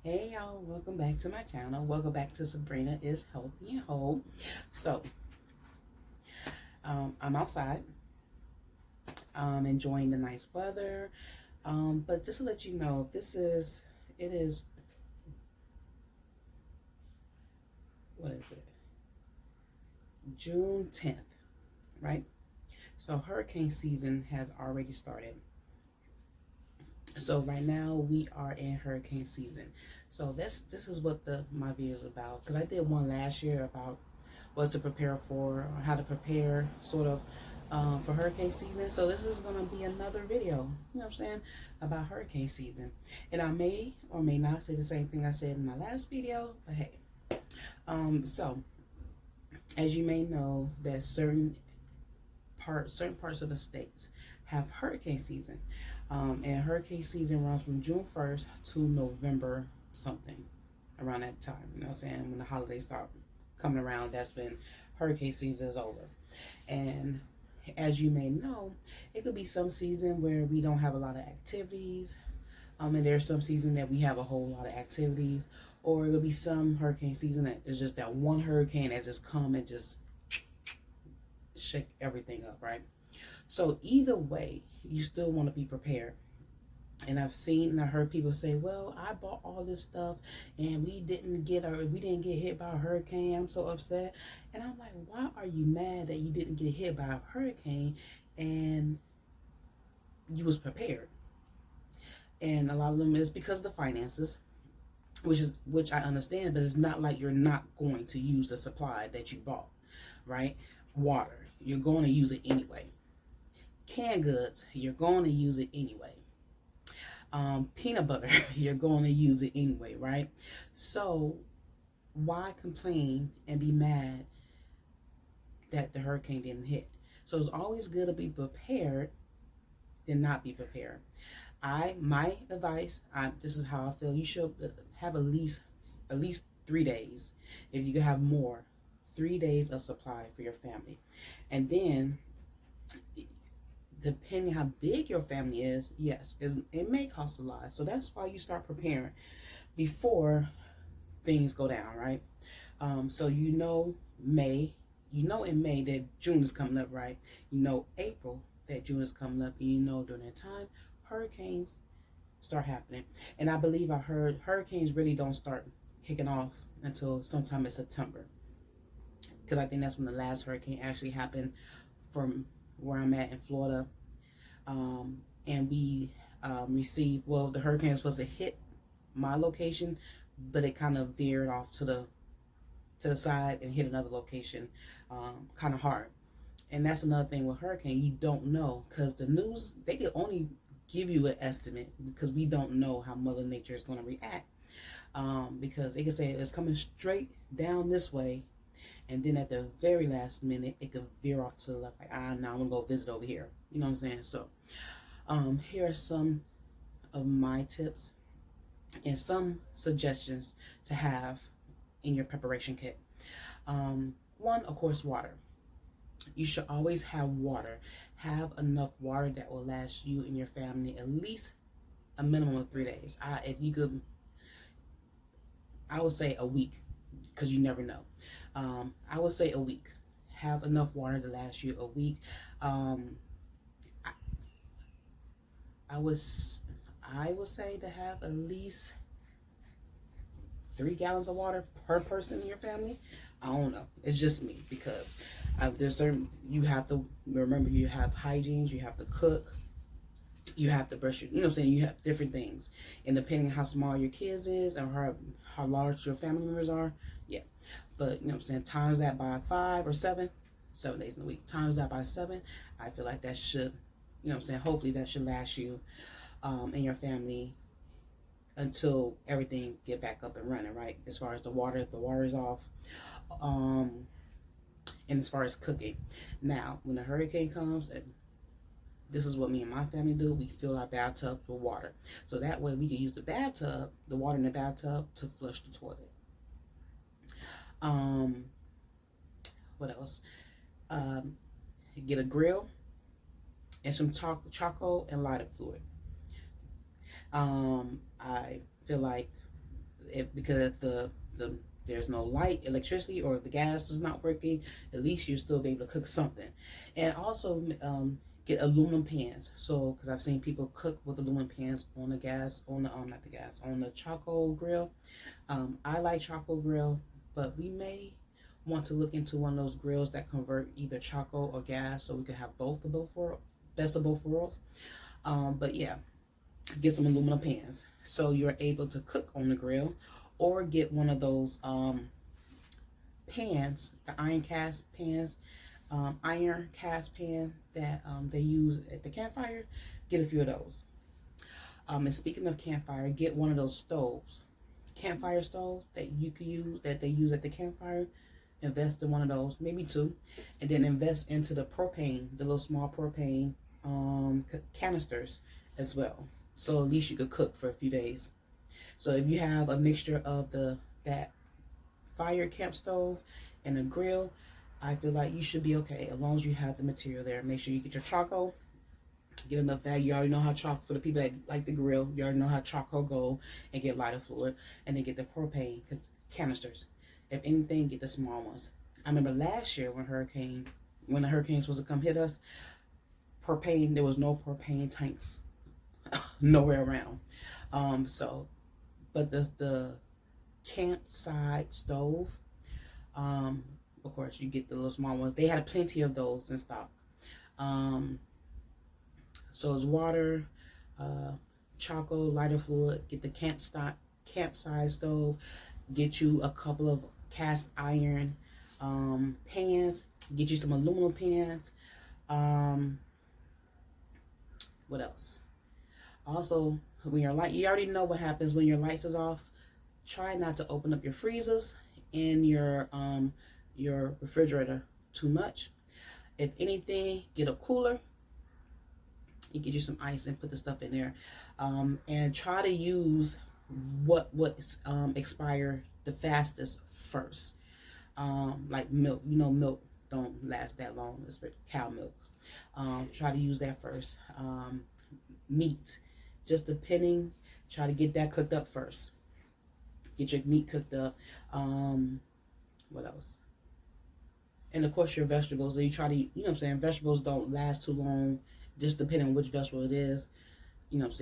Hey y'all, welcome back to my channel. Welcome back to Sabrina is Healthy and Whole. So, I'm outside, enjoying the nice weather. But just to let you know, it is, what is it? June 10th, right? So hurricane season has already started. So right now we are in hurricane season. So this is what my video is about. Because I did one last year about what to prepare for, or how to prepare sort of for hurricane season. So this is going to be another video, you know what I'm saying, about hurricane season. And I may or may not say the same thing I said in my last video, but hey. So as you may know, that certain parts of the states have hurricane season. And hurricane season runs from June 1st to November something, around that time. You know what I'm saying? When the holidays start coming around, that's when hurricane season is over. And as you may know, it could be some season where we don't have a lot of activities. And there's some season that we have a whole lot of activities. Or it'll be some hurricane season that is just that one hurricane that just come and just shake everything up, right? So either way, you still want to be prepared. And I've seen and I heard people say, "Well, I bought all this stuff and we didn't get hit by a hurricane. I'm so upset." And I'm like, "Why are you mad that you didn't get hit by a hurricane and you was prepared?" And a lot of them is because of the finances, which I understand, but it's not like you're not going to use the supply that you bought, right? Water, you're going to use it anyway. Canned goods, you're going to use it anyway. Peanut butter, you're going to use it anyway, right? So why complain and be mad that the hurricane didn't hit? So it's always good to be prepared than not be prepared. My advice, this is how I feel. You should have at least 3 days. If you could have more, 3 days of supply for your family, and then depending how big your family is, yes, it may cost a lot. So that's why you start preparing before things go down, right? So in May that June is coming up, right? You know April that June is coming up, and you know during that time hurricanes start happening. And I believe I heard hurricanes really don't start kicking off until sometime in September, because I think that's when the last hurricane actually happened from where I'm at in Florida. And we received, well, the hurricane was supposed to hit my location, but it kind of veered off to the side and hit another location, kind of hard. And that's another thing with hurricane, you don't know, because the news, they can only give you an estimate, because we don't know how Mother Nature is going to react. Because they can say it's coming straight down this way, and then at the very last minute it could veer off to the left, like, now I'm gonna go visit over here, you know what I'm saying? So here are some of my tips and some suggestions to have in your preparation kit. One, of course, water. You should always have water. Have enough water that will last you and your family at least a minimum of 3 days. If you could, I would say a week, because you never know. I would say a week. Have enough water to last you a week. I would say to have at least 3 gallons of water per person in your family. I don't know. It's just me, because there's certain, you have to remember, you have hygiene, you have to cook, you have to brush your, you know what I'm saying, you have different things. And depending on how small your kids is or how large your family members are, yeah. But you know what I'm saying, times that by 5 or 7 days in a week, times that by 7, I feel like that should, you know what I'm saying, hopefully that should last you and your family until everything get back up and running, right? As far as the water, if the water is off, and as far as cooking. Now, when the hurricane comes, this is what me and my family do. We fill our bathtub with water, so that way we can use the water in the bathtub, to flush the toilet. What else? Get a grill and some charcoal and lighter fluid. I feel like because if the there's no light, electricity, or if the gas is not working, at least you'll still be able to cook something. And also get aluminum pans. So, because I've seen people cook with aluminum pans on the gas, on the not the gas, on the charcoal grill. I like charcoal grill, but we may want to look into one of those grills that convert either charcoal or gas, so we could have best of both worlds. But yeah, get some aluminum pans so you're able to cook on the grill, or get one of those pans, the iron cast pans, iron cast pan that they use at the campfire. Get a few of those. And speaking of campfire, get one of those stoves, campfire stoves that you could use, that they use at the campfire. Invest in one of those, maybe two, and then invest into the propane, the little small propane canisters as well. So at least you could cook for a few days. So if you have a mixture of that fire camp stove and a grill, I feel like you should be okay as long as you have the material there. Make sure you get your charcoal. Get enough bag. You already know how charcoal, for the people that like the grill, you already know how charcoal go, and get lighter fluid, and then get the propane canisters. If anything, get the small ones. I remember last year when the hurricanes was to come hit us, there was no propane tanks nowhere around. But the campsite stove, of course, you get the little small ones. They had plenty of those in stock. So it's water, charcoal, lighter fluid. Get the campsite stove. Get you a couple of cast iron pans. Get you some aluminum pans. What else? Also, when you already know what happens when your lights is off. Try not to open up your freezers and your refrigerator too much. If anything, get a cooler. You get you some ice and put the stuff in there, and try to use what expire the fastest first. Like milk, milk don't last that long, especially cow milk. Try to use that first. Meat, just depending, try to get that cooked up first. Get your meat cooked up. What else? And of course your vegetables. You try to, vegetables don't last too long, just depending on which vegetable it is, and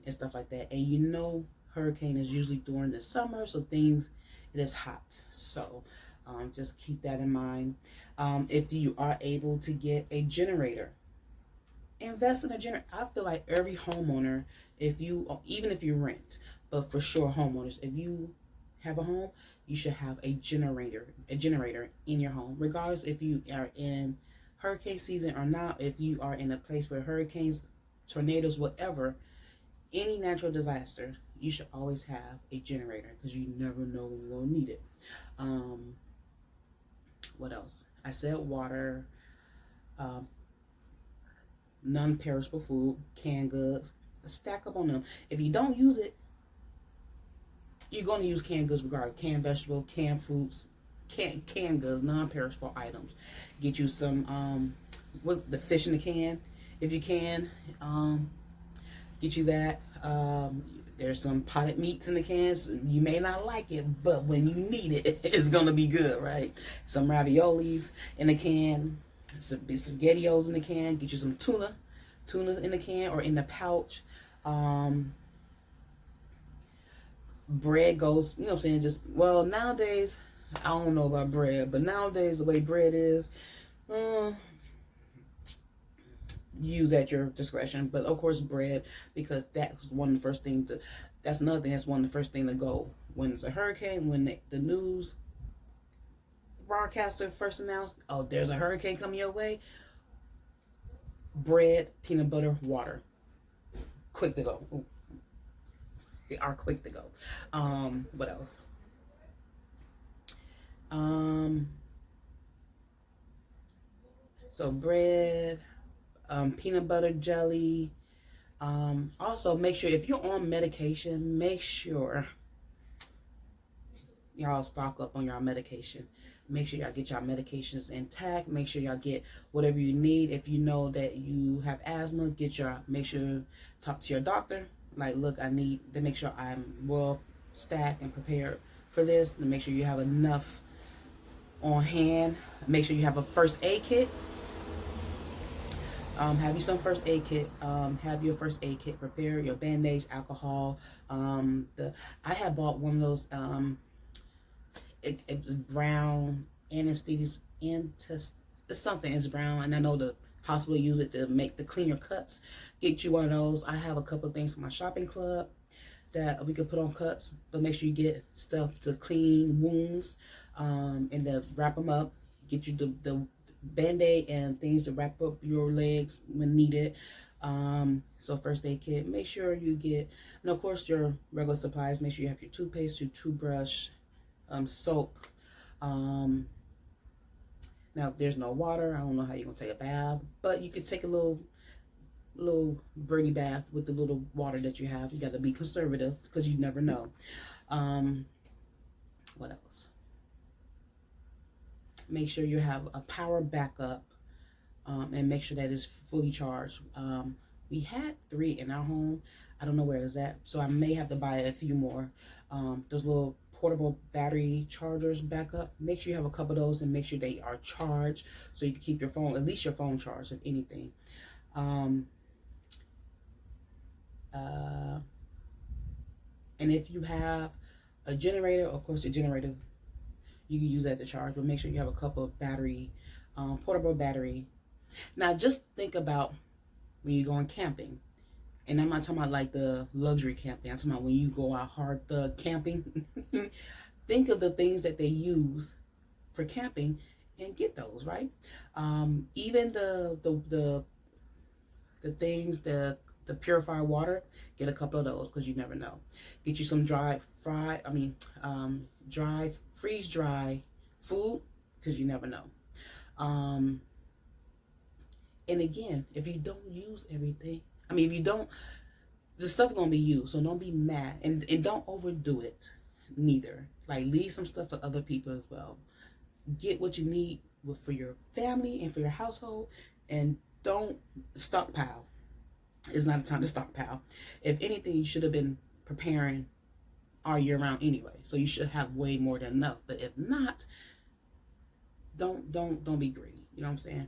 stuff like that. And hurricane is usually during the summer, so it is hot. So just keep that in mind. If you are able to get a generator, invest in a generator. I feel like every homeowner, even if you rent, but for sure homeowners, if you have a home, you should have a generator in your home, regardless if you are in hurricane season or not. If you are in a place where hurricanes, tornadoes, whatever, any natural disaster, you should always have a generator, because you never know when you're going to need it. What else? I said water, non-perishable food, canned goods. Stack up on them. If you don't use it, you're going to use canned goods regardless. Canned vegetable, canned fruits, canned goods, non-perishable items. Get you some the fish in the can, if you can. Get you that. There's some potted meats in the cans. You may not like it, but when you need it, it's gonna be good, right? Some raviolis in the can, some SpaghettiOs in the can. Get you some tuna in the can or in the pouch. Bread goes, nowadays, I don't know about bread, but nowadays the way bread is, use at your discretion. But of course bread, because that's one of the first things that's another thing, that's one of the first things to go when it's a hurricane. When the news broadcaster first announced, oh, there's a hurricane coming your way, bread, peanut butter, water, quick to go. Ooh. They are quick to go. What else? So bread, peanut butter, jelly. Also, make sure if you're on medication, make sure y'all stock up on y'all medication. Make sure y'all get y'all medications intact. Make sure y'all get whatever you need. If you know that you have asthma, make sure talk to your doctor. Like, look, I need to make sure I'm well stacked and prepared for this. And make sure you have enough on hand. Make sure you have a first aid kit. Have you some first aid kit. Have your first aid kit. Prepare your bandage, alcohol. I had bought one of those. It was brown anesthesia. It's something. It's brown, and I know the hospital use it to make the cleaner cuts. Get you one of those. I have a couple of things for my shopping club that we could put on cuts, but make sure you get stuff to clean wounds, and to wrap them up. Get you the Band-Aid and things to wrap up your legs when needed. So first aid kit. Make sure you get, and of course your regular supplies. Make sure you have your toothpaste, your toothbrush, soap. Now if there's no water, I don't know how you're gonna take a bath, but you could take a little birdie bath with the little water that you have. You got to be conservative because you never know. What else? Make sure you have a power backup, and make sure that it's fully charged. We had 3 in our home. I don't know where it's at, so I may have to buy a few more. Those little portable battery chargers backup. Make sure you have a couple of those and make sure they are charged so you can keep your phone, at least your phone charged, if anything. And if you have a generator, of course the generator, you can use that to charge, but make sure you have a couple of battery, portable battery. Now just think about when you're going camping, and I'm not talking about like the luxury camping. I'm talking about when you go out hard thug camping. Think of the things that they use for camping and get those, right? Even the things, the purified water, get a couple of those because you never know. Get you some freeze dry food because you never know. And again, if you don't use everything, if you don't, the stuff's gonna be used, so don't be mad, and don't overdo it neither. Like, leave some stuff for other people as well. Get what you need for your family and for your household, and don't stockpile. It's not a time to stockpile. If anything, you should have been preparing all year round anyway, so you should have way more than enough. But if not, don't be greedy. You know what I'm saying?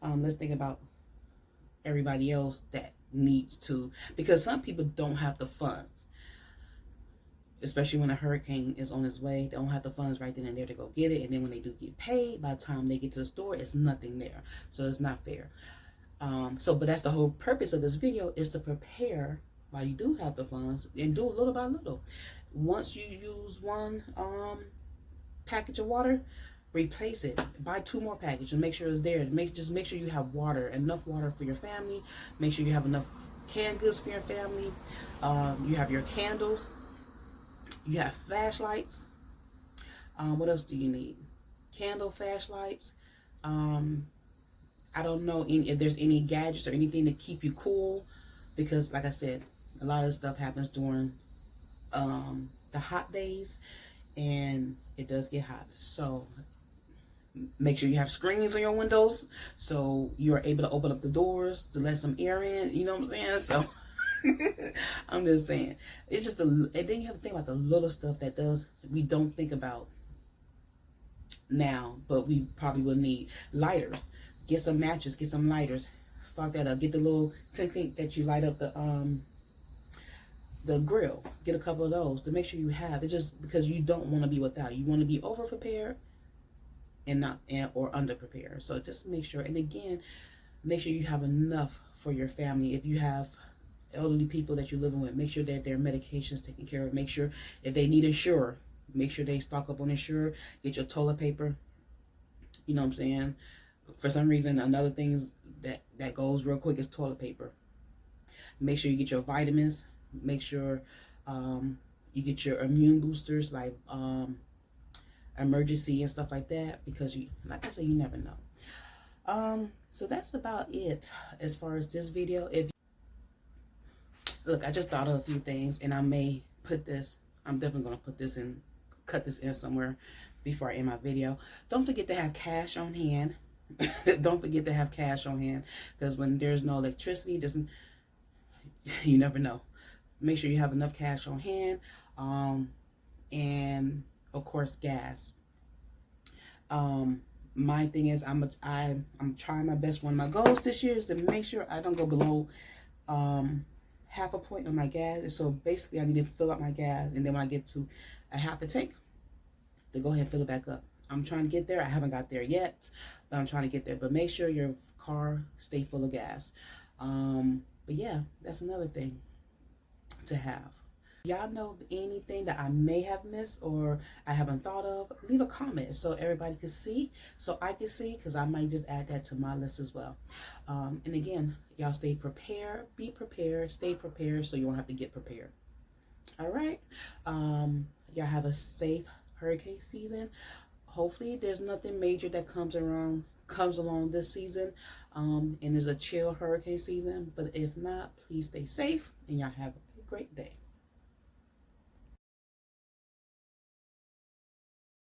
Let's think about everybody else that needs to, because some people don't have the funds, especially when a hurricane is on its way. They don't have the funds right then and there to go get it, and then when they do get paid, by the time they get to the store, it's nothing there. So it's not fair. But that's the whole purpose of this video, is to prepare while you do have the funds, and do little by little. Once you use one package of water, replace it. Buy 2 more packages and make sure it's there. Just make sure you have water, enough water for your family. Make sure you have enough canned goods for your family. You have your candles. You have flashlights. What else do you need? Candle, flashlights. I don't know if there's any gadgets or anything to keep you cool, because like I said, a lot of stuff happens during the hot days, and it does get hot. So make sure you have screens on your windows so you're able to open up the doors to let some air in. You know what I'm saying? So I'm just saying, it's just and then you have to think about the little stuff that we don't think about now, but we probably will need. Lighters. Get some matches, get some lighters, stock that up. Get the little clink that you light up the grill. Get a couple of those to make sure you have it, just because you don't want to be without. You want to be over prepared and not or under prepared. So just make sure, and again, make sure you have enough for your family. If you have elderly people that you're living with, make sure that their medication's taken care of. Make sure if they need Ensure, make sure they stock up on Ensure. Get your toilet paper. You know what I'm saying? For some reason, another thing that goes real quick is toilet paper. Make sure you get your vitamins. Make sure you get your immune boosters, like emergency and stuff like that, because like I said, you never know. So that's about it as far as this video. Look, I just thought of a few things, and I may put this. I'm definitely gonna put this in, cut this in somewhere before I end my video. Don't forget to have cash on hand. Don't forget to have cash on hand, because when there's no electricity, you never know. Make sure you have enough cash on hand. and of course gas. My thing is I'm trying my best. One of my goals this year is to make sure I don't go below half a point on my gas. So basically I need to fill up my gas, and then when I get to a half a tank, to go ahead and fill it back up. I'm trying to get there. I haven't got there yet, but I'm trying to get there. But make sure your car stay full of gas. But yeah, that's another thing to have. Y'all know anything that I may have missed or I haven't thought of, leave a comment so everybody can see, so I can see, because I might just add that to my list as well. And again, y'all stay prepared, be prepared, stay prepared so you won't have to get prepared. All right. Y'all have a safe hurricane season. Hopefully there's nothing major that comes along this season, and there's a chill hurricane season. But if not, please stay safe, and y'all have a great day.